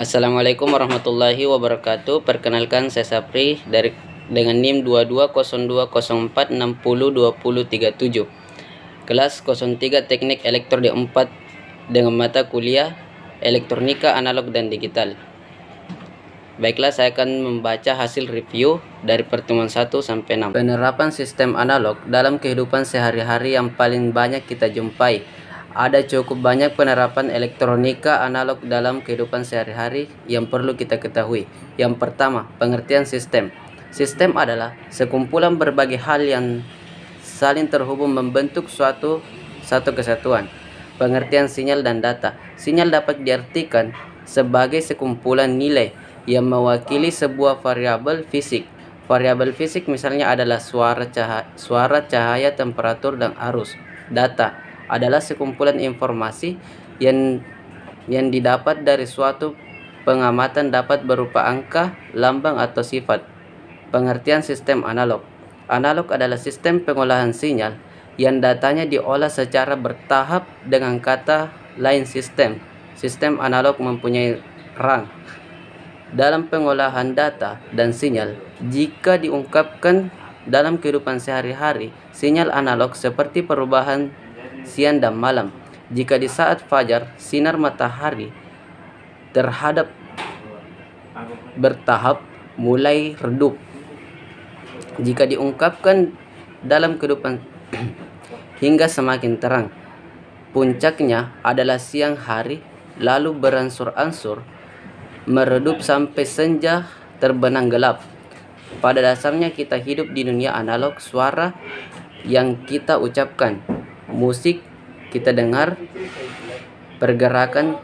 Assalamualaikum warahmatullahi wabarakatuh. Perkenalkan saya Sapri dengan NIM 220204602037. Kelas 03 Teknik Elektro D4 dengan mata kuliah Elektronika Analog dan Digital. Baiklah, saya akan membaca hasil review dari pertemuan 1 sampai 6. Penerapan sistem analog dalam kehidupan sehari-hari yang paling banyak kita jumpai. Ada cukup banyak penerapan elektronika analog dalam kehidupan sehari-hari yang perlu kita ketahui. Yang pertama, pengertian sistem. Sistem adalah sekumpulan berbagai hal yang saling terhubung membentuk satu kesatuan. Pengertian sinyal dan data. Sinyal dapat diartikan sebagai sekumpulan nilai yang mewakili sebuah variabel fisik. Variabel fisik misalnya adalah suara, cahaya, temperatur, dan arus. Data adalah sekumpulan informasi yang didapat dari suatu pengamatan, dapat berupa angka, lambang, atau sifat. Pengertian sistem analog. Analog adalah sistem pengolahan sinyal yang datanya diolah secara bertahap. Dengan kata lain, sistem analog mempunyai rang dalam pengolahan data dan sinyal. Jika diungkapkan dalam kehidupan sehari-hari, sinyal analog seperti perubahan siang dan malam. Jika di saat fajar sinar matahari bertahap mulai redup. Jika diungkapkan dalam kehidupan hingga semakin terang. Puncaknya adalah siang hari, lalu beransur-ansur meredup sampai senja terbenam gelap. Pada dasarnya kita hidup di dunia analog. Suara yang kita ucapkan, musik kita dengar, pergerakan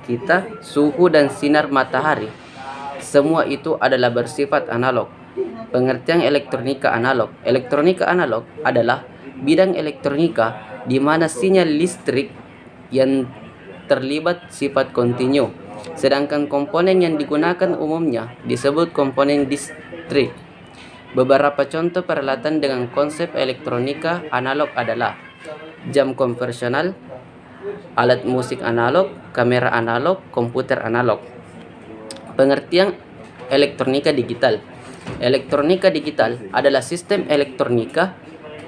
kita, suhu dan sinar matahari, semua itu adalah bersifat analog. Pengertian elektronika analog. Elektronika analog adalah bidang elektronika di mana sinyal listrik yang terlibat sifat kontinu, sedangkan komponen yang digunakan umumnya disebut komponen distrik. Beberapa contoh peralatan dengan konsep elektronika analog adalah jam konvensional, alat musik analog, kamera analog, komputer analog. Pengertian elektronika digital. Elektronika digital adalah sistem elektronika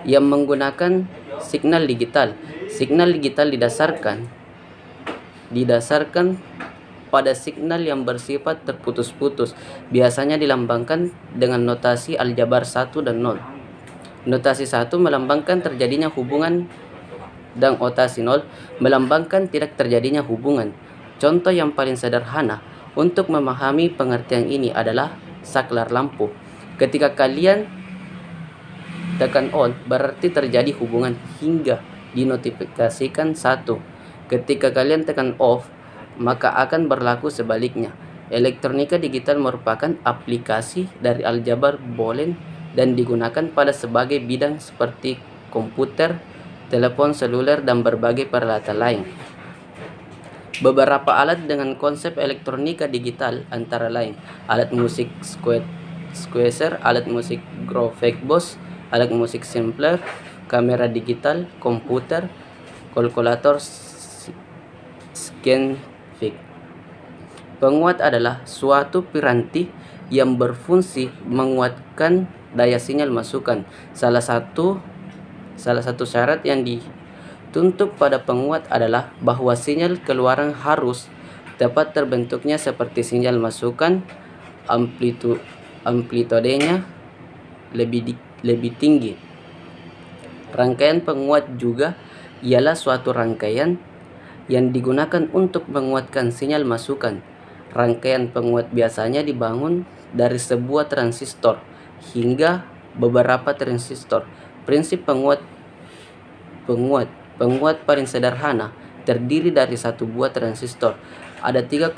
yang menggunakan signal digital. Signal digital didasarkan pada signal yang bersifat terputus-putus, biasanya dilambangkan dengan notasi aljabar 1 dan 0. Notasi 1 melambangkan terjadinya hubungan dan notasi 0 melambangkan tidak terjadinya hubungan. Contoh yang paling sederhana untuk memahami pengertian ini adalah saklar lampu. Ketika kalian tekan on, berarti terjadi hubungan hingga dinotifikasikan 1. Ketika kalian tekan off, maka akan berlaku sebaliknya. Elektronika digital merupakan aplikasi dari aljabar Boolean dan digunakan pada sebagai bidang seperti komputer, telepon seluler, dan berbagai peralatan lain. Beberapa alat dengan konsep elektronika digital antara lain alat musik squeezer, alat musik Graphics, alat musik sampler, kamera digital, komputer, kalkulator, scientific. Penguat adalah suatu piranti yang berfungsi menguatkan daya sinyal masukan. Salah satu syarat yang dituntut pada penguat adalah bahwa sinyal keluaran harus dapat terbentuknya seperti sinyal masukan. Amplitudenya lebih tinggi. Rangkaian penguat juga ialah suatu rangkaian yang digunakan untuk menguatkan sinyal masukan. Rangkaian penguat biasanya dibangun dari sebuah transistor hingga beberapa transistor. Prinsip penguat paling sederhana terdiri dari satu buah transistor. Ada 3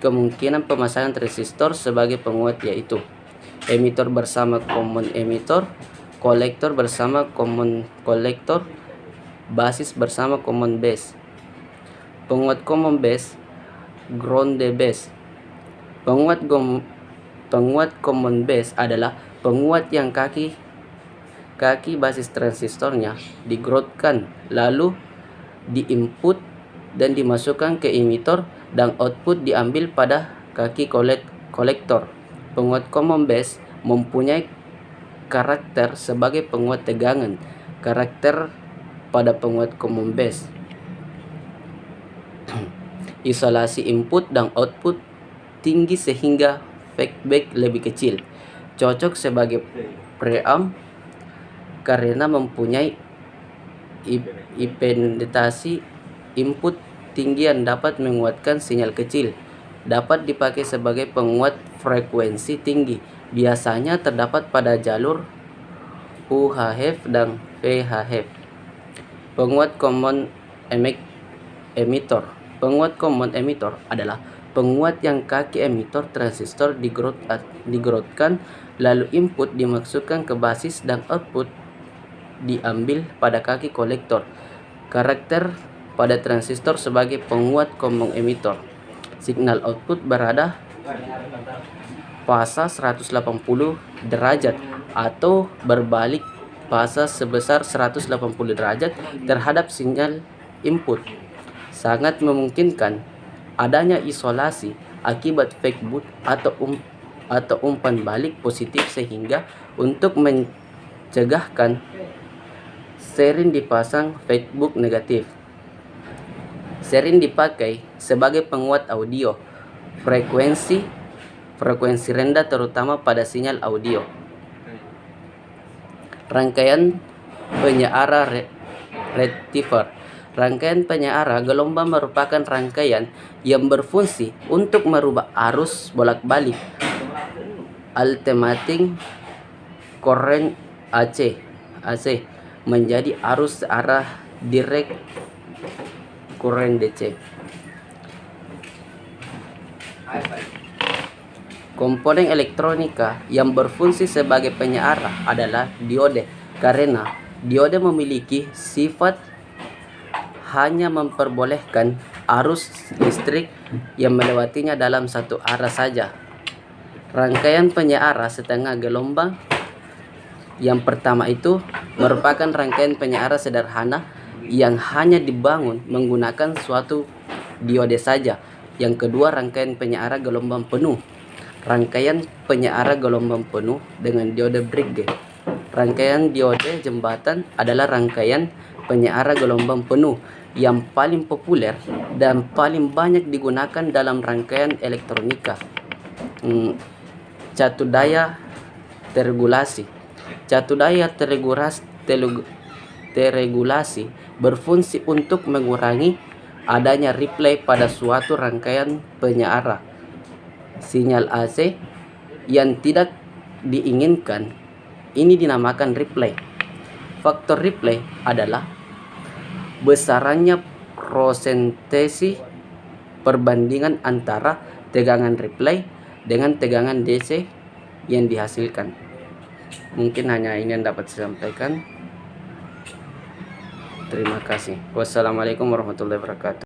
kemungkinan pemasangan transistor sebagai penguat, yaitu emitor bersama common emitor, kolektor bersama common kolektor, basis bersama common base. Penguat common base, ground base. Penguat common base adalah penguat yang kaki basis transistornya digroundkan lalu diinput dan dimasukkan ke emitor, dan output diambil pada kaki kolektor. Penguat common base mempunyai karakter sebagai penguat tegangan. Karakter pada penguat common base: isolasi input dan output tinggi sehingga feedback lebih kecil. Cocok sebagai preamp karena mempunyai impedasi input tinggi yang dapat menguatkan sinyal kecil. Dapat dipakai sebagai penguat frekuensi tinggi. Biasanya terdapat pada jalur UHF dan VHF. Penguat common emitter. Penguat common emitter adalah penguat yang kaki emitor transistor digroundkan, lalu input dimasukkan ke basis dan output diambil pada kaki kolektor. Karakter pada transistor sebagai penguat common emitter: signal output berada fasa 180 derajat atau berbalik fasa sebesar 180 derajat terhadap sinyal input. Sangat memungkinkan adanya isolasi akibat feedback atau umpan balik positif, sehingga untuk mencegahkan sering dipasang feedback negatif. Sering dipakai sebagai penguat audio frekuensi rendah, terutama pada sinyal audio. Rangkaian penyiara rectifier. Rangkaian penyiara gelombang merupakan rangkaian yang berfungsi untuk merubah arus bolak-balik alternating current AC menjadi arus searah direct current DC. Komponen elektronika yang berfungsi sebagai penyiara adalah diode, karena diode memiliki sifat hanya memperbolehkan arus listrik yang melewatinya dalam satu arah saja. Rangkaian penyiara setengah gelombang yang pertama itu merupakan rangkaian penyiara sederhana yang hanya dibangun menggunakan suatu diode saja. Yang kedua, rangkaian penyiara gelombang penuh. Rangkaian penyiara gelombang penuh dengan diode bridge. Rangkaian diode jembatan adalah rangkaian penyiara gelombang penuh yang paling populer dan paling banyak digunakan dalam rangkaian elektronika. Catu daya terregulasi. Catu daya terregulasi berfungsi untuk mengurangi adanya relay pada suatu rangkaian penyiara sinyal AC yang tidak diinginkan. Ini dinamakan relay. Faktor relay adalah besarannya prosentase perbandingan antara tegangan relay dengan tegangan DC yang dihasilkan. Mungkin hanya ini yang dapat saya sampaikan. Terima kasih. Wassalamualaikum warahmatullahi wabarakatuh.